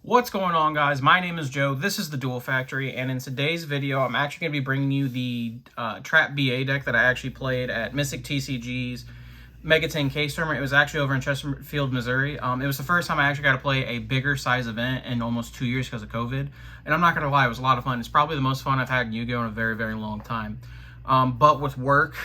What's going on, guys? My name is Joe. This is the Duel Factory, and in today's video, I'm actually going to be bringing you the Trap BA deck that I actually played at Mystic TCG's Mega 10K tournament. It was actually over in Chesterfield, Missouri. It was the first time I actually got to play a bigger size event in almost 2 years because of COVID, and I'm not going to lie, it was a lot of fun. It's probably the most fun I've had in Yu-Gi-Oh! In a very, very long time. But with work,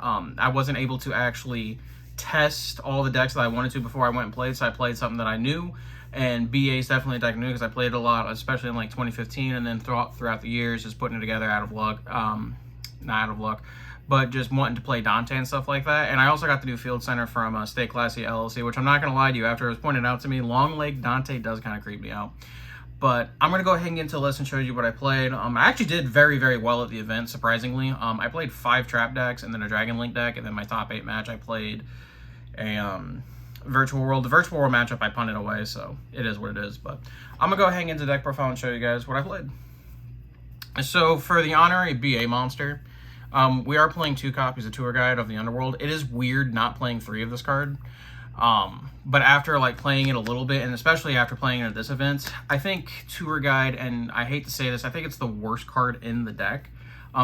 I wasn't able to actually test all the decks that I wanted to before I went and played, so I played something that I knew. And BA is definitely a deck I knew because I played it a lot, especially in like 2015, and then throughout the years, just putting it together out of luck. Not out of luck, but just wanting to play Dante and stuff like that. And I also got the new Field Center from Stay Classy LLC, which I'm not going to lie to you, after it was pointed out to me, Long Leg Dante does kind of creep me out. But I'm going to go ahead and get into the list and show you what I played. I actually did very, very well at the event, surprisingly. I played 5 trap decks and then a Dragon Link deck, and then my top 8 match, I played a Virtual World. The Virtual World matchup, I punted away, so it is what it is. But I'm going to go ahead and get into the deck profile and show you guys what I played. So for the honorary BA monster, we are playing 2 copies of Tour Guide of the Underworld. It is weird not playing 3 of this card. But after like playing it a little bit, and especially after playing it at this event, I think Tour Guide, and I hate to say this, I think it's the worst card in the deck.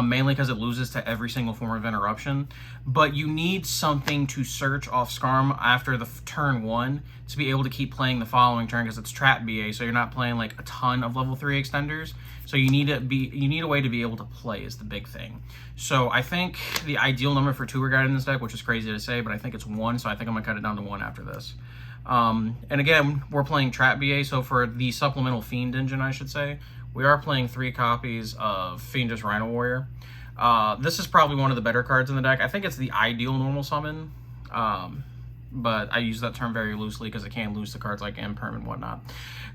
Mainly because it loses to every single form of interruption. But you need something to search off Skarm after the turn 1 to be able to keep playing the following turn, because it's Trap BA, so you're not playing like a ton of level 3 extenders. So you need a way to be able to play is the big thing. So I think the ideal number for Tour Guide in this deck, which is crazy to say, but I think it's 1, so I think I'm gonna cut it down to 1 after this. And again, we're playing Trap BA, so for the supplemental Fiend engine, I should say, we are playing 3 copies of Fiendish Rhino Warrior. This is probably one of the better cards in the deck. I think it's the ideal normal summon, but I use that term very loosely because it can lose to cards like Imperm and whatnot.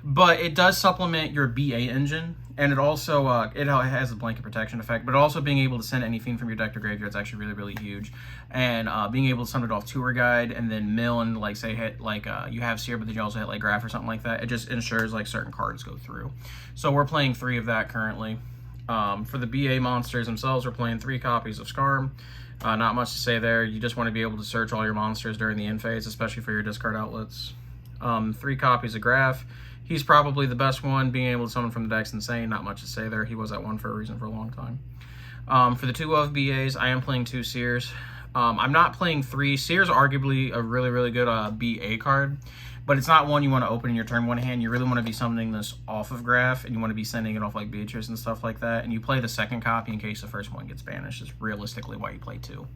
But it does supplement your BA engine, and it also it has a blanket protection effect, but also being able to send any Fiend from your deck to graveyard is actually really, really huge. And being able to summon it off Tour Guide and then mill and like say hit like you have Seer, but then you also hit like Graph or something like that, it just ensures like certain cards go through. So we're playing 3 of that currently. For the BA monsters themselves, we're playing 3 copies of Skarm. Not much to say there. You just want to be able to search all your monsters during the end phase, especially for your discard outlets. 3 copies of Graph. He's probably the best one. Being able to summon from the deck's insane. Not much to say there. He was at 1 for a reason for a long time. For the 2 of BAs, I am playing 2 Seers. I'm not playing 3. Seer's arguably a really, really good BA card, but it's not one you want to open in your turn 1 hand. You really want to be summoning this off of Graph, and you want to be sending it off like Beatrice and stuff like that, and you play the second copy in case the first one gets banished. Is realistically why you play 2.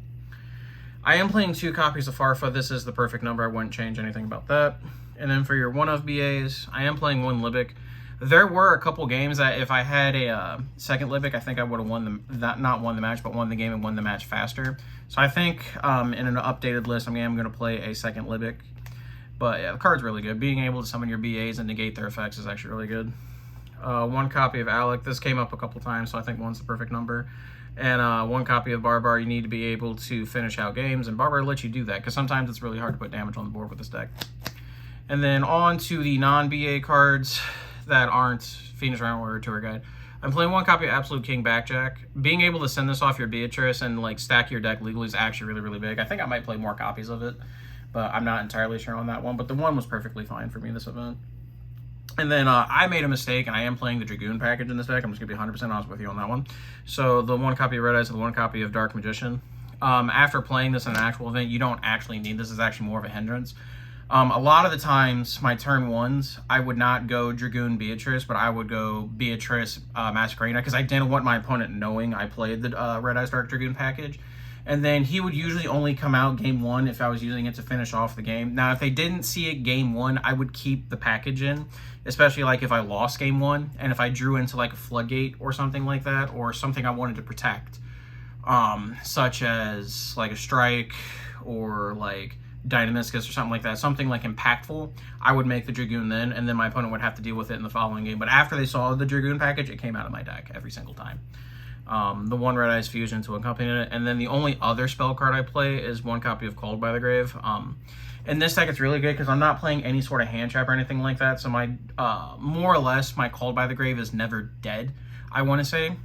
I am playing 2 copies of Farfa. This is the perfect number. I wouldn't change anything about that. And then for your 1 of BAs, I am playing 1 Libic. There were a couple games that if I had a second Libic, I think I would have won not won the match, but won the game and won the match faster. So I think in an updated list, I'm going to play a second Libic. But yeah, the card's really good. Being able to summon your BAs and negate their effects is actually really good. 1 copy of Alec. This came up a couple times, so I think 1's the perfect number. And 1 copy of Barbar. You need to be able to finish out games, and Barbar lets you do that, because sometimes it's really hard to put damage on the board with this deck. And then on to the non-BA cards that aren't Fiendish Rhino Warrior Tour Guide. I'm playing 1 copy of Absolute King Backjack. Being able to send this off your Beatrice and like stack your deck legally is actually really, really big. I think I might play more copies of it, but I'm not entirely sure on that one. But the 1 was perfectly fine for me this event. And then I made a mistake, and I am playing the Dragoon package in this deck. I'm just going to be 100% honest with you on that one. So the 1 copy of Red Eyes and the 1 copy of Dark Magician. After playing this in an actual event, you don't actually need this. It's actually more of a hindrance. A lot of the times, my turn 1s, I would not go Dragoon Beatrice, but I would go Beatrice Masquerena, because I didn't want my opponent knowing I played the Red Eyes Dark Dragoon package. And then he would usually only come out game 1 if I was using it to finish off the game. Now, if they didn't see it game 1, I would keep the package in, especially like if I lost game 1 and if I drew into like a floodgate or something like that, or something I wanted to protect, such as like a strike or like Dynamiscus or something like that, something like impactful, I would make the Dragoon then, and then my opponent would have to deal with it in the following game. But after they saw the Dragoon package, it came out of my deck every single time. The 1 Red Eyes Fusion to accompany it, and then the only other spell card I play is 1 copy of Called by the Grave. In this deck, it's really good because I'm not playing any sort of hand trap or anything like that, so my more or less my Called by the Grave is never dead, I want to say,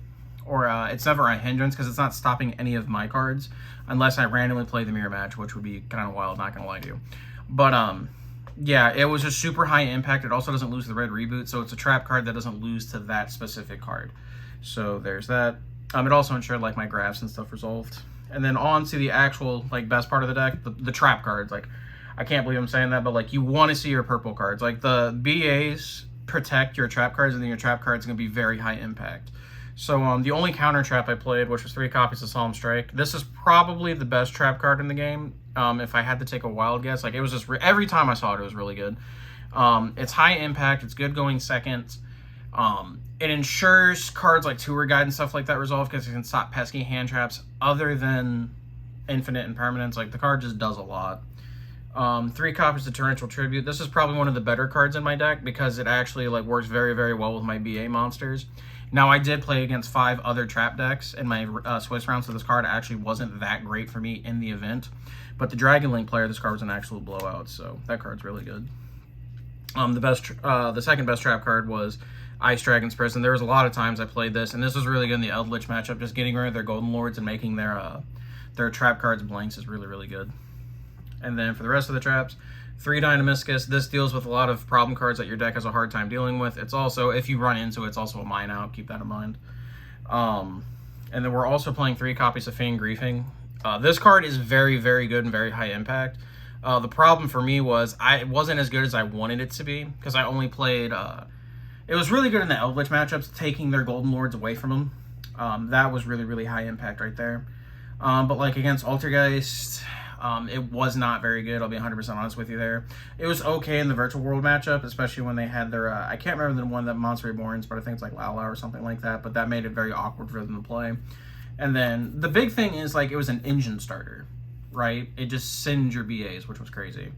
or it's never a hindrance because it's not stopping any of my cards unless I randomly play the mirror match, which would be kind of wild, not gonna lie to you. But Yeah, it was a super high impact. It also doesn't lose the red reboot, so it's a trap card that doesn't lose to that specific card. So there's that. It also ensured like my graphs and stuff resolved. And then on to the actual like best part of the deck, the trap cards. Like, I can't believe I'm saying that, but like you want to see your purple cards. Like the BAs protect your trap cards, and then your trap cards are gonna be very high impact. So the only counter trap I played, which was 3 copies of Solemn Strike. This is probably the best trap card in the game. If I had to take a wild guess, like it was just every time I saw it, it was really good. It's high impact. It's good going second. It ensures cards like Tour Guide and stuff like that resolve because it can stop pesky hand traps other than Infinite and Permanence. Like the card just does a lot. 3 copies of Torrential Tribute. This is probably one of the better cards in my deck because it actually like works very, very well with my BA monsters. Now, I did play against 5 other trap decks in my Swiss round, so this card actually wasn't that great for me in the event. But the Dragon Link player, this card was an absolute blowout, so that card's really good. The second best trap card was Ice Dragon's Prison. There was a lot of times I played this, and this was really good in the Eldritch matchup. Just getting rid of their Golden Lords and making their trap cards blanks is really, really good. And then for the rest of the traps, 3 Dynamiscus. This deals with a lot of problem cards that your deck has a hard time dealing with. It's also, if you run into it, it's also a mine out. Keep that in mind. And then we're also playing 3 copies of Feign Griefing. This card is very, very good and very high impact. The problem for me was it wasn't as good as I wanted it to be because I only played... it was really good in the Eldritch matchups, taking their Golden Lords away from them. That was really, really high impact right there. But like against Altergeist... it was not very good. I'll be 100% honest with you there. It was okay in the Virtual World matchup, especially when they had their... I can't remember the one that Monster Reborns, but I think it's like Lala or something like that. But that made it very awkward for them to play. And then the big thing is like it was an engine starter, right? It just singed your BAs, which was crazy.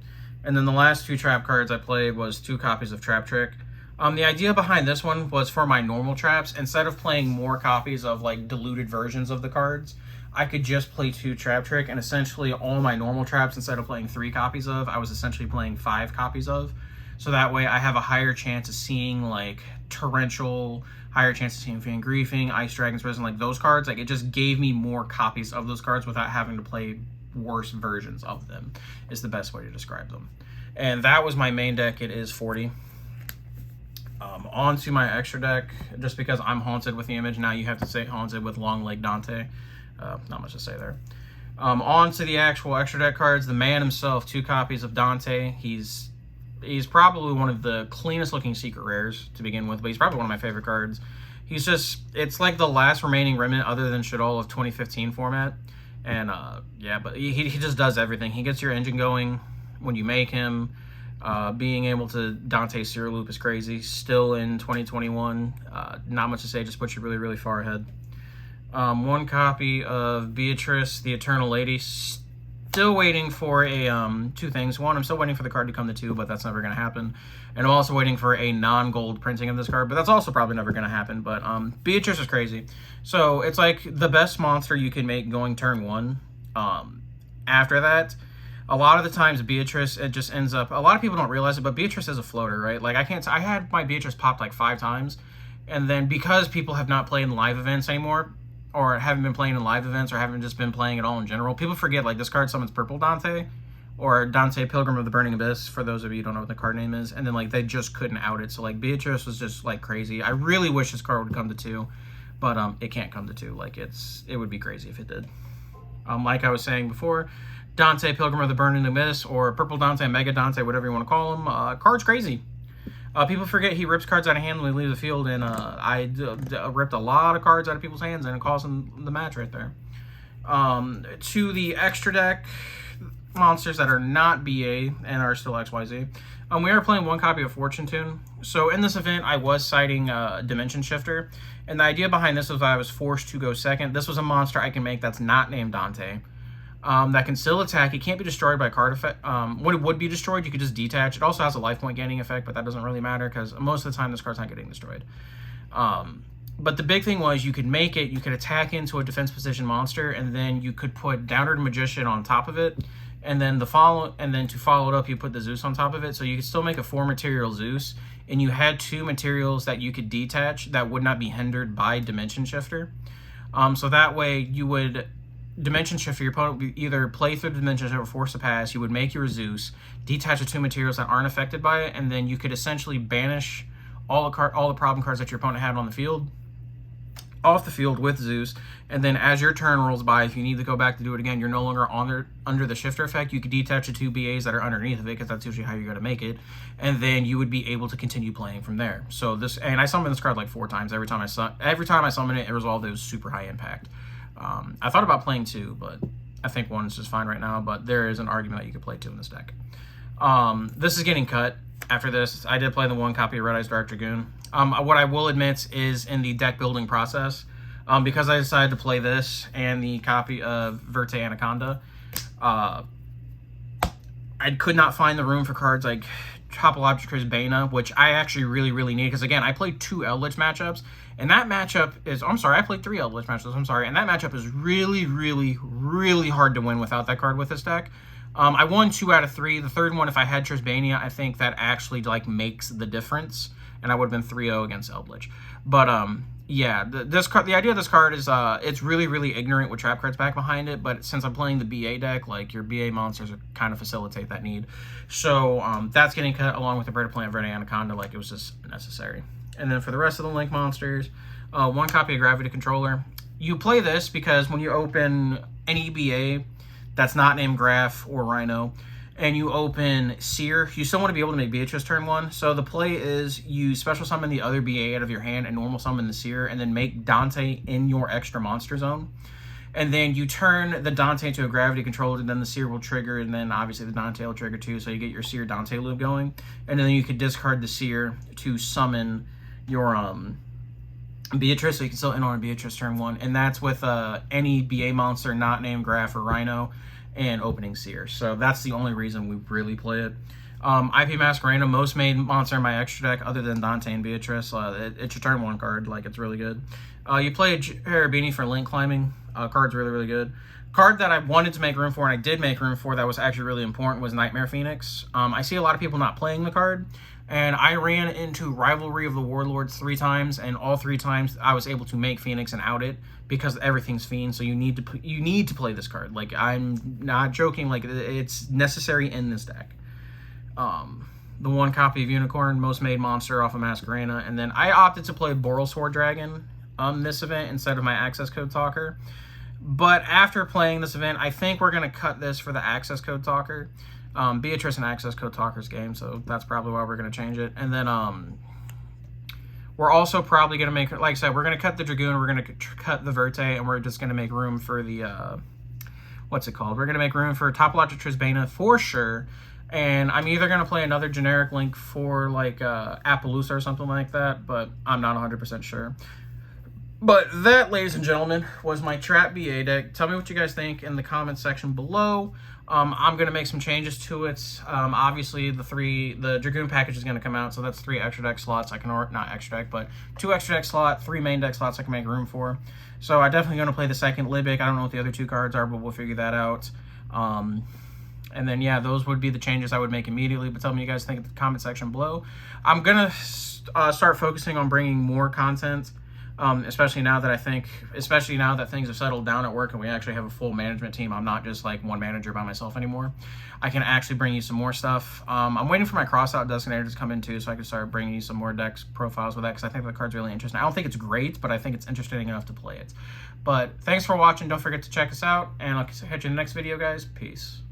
And then the last 2 trap cards I played was 2 copies of Trap Trick. The idea behind this one was for my normal traps, instead of playing more copies of like diluted versions of the cards, I could just play 2 Trap Trick, and essentially all my normal traps, instead of playing 3 copies of, I was essentially playing 5 copies of. So that way I have a higher chance of seeing like Torrential, higher chance of seeing Feign Griefing, Ice Dragon's Prison, like those cards. Like it just gave me more copies of those cards without having to play worse versions of them, is the best way to describe them. And that was my main deck. It is 40. On to my extra deck, just because I'm haunted with the image, now you have to say haunted with Long Leg Dante. Not much to say there. On to the actual extra deck cards. The man himself, 2 copies of Dante. He's probably one of the cleanest looking secret rares to begin with, but he's probably one of my favorite cards. He's just, it's like the last remaining remnant other than Shaddoll of 2015 format. And yeah, but he just does everything. He gets your engine going when you make him. Being able to Dante Seer Loop is crazy. Still in 2021. Not much to say, just puts you really, really far ahead. 1 copy of Beatrice, the Eternal Lady. Still waiting for a 2 things. 1, I'm still waiting for the card to come to 2, but that's never going to happen. And I'm also waiting for a non-gold printing of this card, but that's also probably never going to happen. But Beatrice is crazy. So it's like the best monster you can make going turn 1. After that, a lot of the times Beatrice, it just ends up... A lot of people don't realize it, but Beatrice is a floater, right? Like I had my Beatrice popped like 5 times, and then because people have not played in live events anymore, or haven't been playing in live events, or haven't just been playing at all in general, people forget, like, this card summons Purple Dante, or Dante Pilgrim of the Burning Abyss, for those of you who don't know what the card name is, and then, like, they just couldn't out it, so, like, Beatrice was just, like, crazy. I really wish this card would come to 2, but, it can't come to 2. Like, it would be crazy if it did. Like I was saying before, Dante Pilgrim of the Burning Abyss, or Purple Dante, Mega Dante, whatever you want to call him, card's crazy. People forget he rips cards out of hand when we leave the field, and I ripped a lot of cards out of people's hands, and it cost them the match right there. To the extra deck monsters that are not BA and are still XYZ, we are playing 1 copy of Fortune Tune. So in this event, I was citing Dimension Shifter, and the idea behind this was I was forced to go second. This was a monster I can make that's not named Dante. That can still attack. It can't be destroyed by card effect. When it would be destroyed, you could just detach. It also has a life point gaining effect, but that doesn't really matter because most of the time this card's not getting destroyed. But the big thing was you could make it, you could attack into a defense position monster, and then you could put Downward Magician on top of it, and then to follow it up, you put the Zeus on top of it. So you could still make a 4 material Zeus, and you had 2 materials that you could detach that would not be hindered by Dimension Shifter. So that way you would Dimension Shifter, your opponent would either play through the Dimension Shifter or force a pass. You would make your Zeus, detach the 2 materials that aren't affected by it, and then you could essentially banish all the problem cards that your opponent had on the field off the field with Zeus, and then as your turn rolls by, if you need to go back to do it again, you're no longer under the shifter effect. You could detach the 2 BAs that are underneath of it, because that's usually how you're going to make it, and then you would be able to continue playing from there. So this, and I summoned this card like 4 times. Every time I summon it, it resolved. It was super high impact. I thought about playing 2, but I think 1 is just fine right now, but there is an argument that you could play 2 in this deck. This is getting cut. After this, I did play the 1 copy of Red Eyes Dark Dragoon. What I will admit is in the deck building process, because I decided to play this and the copy of Verte Anaconda, I could not find the room for cards like Topologicus Bana, which I actually really need, because again, I played 2 Eldritch matchups, and that matchup is, I played 3 Eldritch matchups, and that matchup is really hard to win without that card with this deck. I won 2 out of 3. The third one, if I had Trisbania, I think that actually like makes the difference, and I would have been 3-0 against Eldritch. But yeah, the idea of this card is it's really ignorant with trap cards back behind it, but since I'm playing the BA deck, like your BA monsters kind of facilitate that need. So that's getting cut along with the Bird of Plant Verde Anaconda, like it was just necessary. And then for the rest of the Link monsters, 1 copy of Gravity Controller. You play this because when you open any BA that's not named Graf or Rhino, and you open Seer, you still want to be able to make Beatrice turn 1. So the play is you special summon the other BA out of your hand and normal summon the Seer, and then make Dante in your extra monster zone. And then you turn the Dante into a Gravity Controller, and then the Seer will trigger, and then obviously the Dante will trigger too, so you get your Seer Dante loop going. And then you could discard the Seer to summon your Beatrice, so you can still end on a Beatrice turn 1. And that's with any BA monster not named Graf or Rhino, and opening Seer. So that's the only reason we really play it. IP Masquerade, most made monster in my extra deck other than Dante and Beatrice. It's your turn 1 card, like it's really good. You play a Cherubini for Link Climbing. Card's really good. Card that I wanted to make room for, and I did make room for, that was actually really important, was Nightmare Phoenix. I see a lot of people not playing the card, and I ran into Rivalry of the Warlords 3 times, and all 3 times I was able to make Phoenix and out it, because everything's Fiend, so you need to play this card. Like, I'm not joking, like, it's necessary in this deck. The 1 copy of Unicorn, most made monster off of Masquerena, and then I opted to play Boral Sword Dragon this event instead of my Access Code Talker. But after playing this event, I think we're going to cut this for the Access Code Talker. Beatrice and Access Code Talker's game, so that's probably why we're going to change it. And then we're also probably going to make, like I said, we're going to cut the Dragoon, we're going to cut the Verte, and we're just going to make room for the, what's it called? We're going to make room for Topologicus Bana for sure. And I'm either going to play another generic Link for, like, Appaloosa or something like that, but I'm not 100% sure. But that, ladies and gentlemen, was my Trap BA deck. Tell me what you guys think in the comments section below. I'm going to make some changes to it. Obviously, the Dragoon package is going to come out, so that's 3 extra deck slots. I can, or not extra deck, but 2 extra deck slots, 3 main deck slots I can make room for. So I'm definitely going to play the second Libic. I don't know what the other 2 cards are, but we'll figure that out. And then, yeah, those would be the changes I would make immediately. But tell me what you guys think in the comment section below. I'm going to start focusing on bringing more content. Especially now that things have settled down at work and we actually have a full management team. I'm not just like one manager by myself anymore. I can actually bring you some more stuff. I'm waiting for my Crossout Designator to come in too, so I can start bringing you some more decks profiles with that, because I think the card's really interesting. I don't think it's great, but I think it's interesting enough to play it. But thanks for watching. Don't forget to check us out, and I'll catch you in the next video, guys. Peace.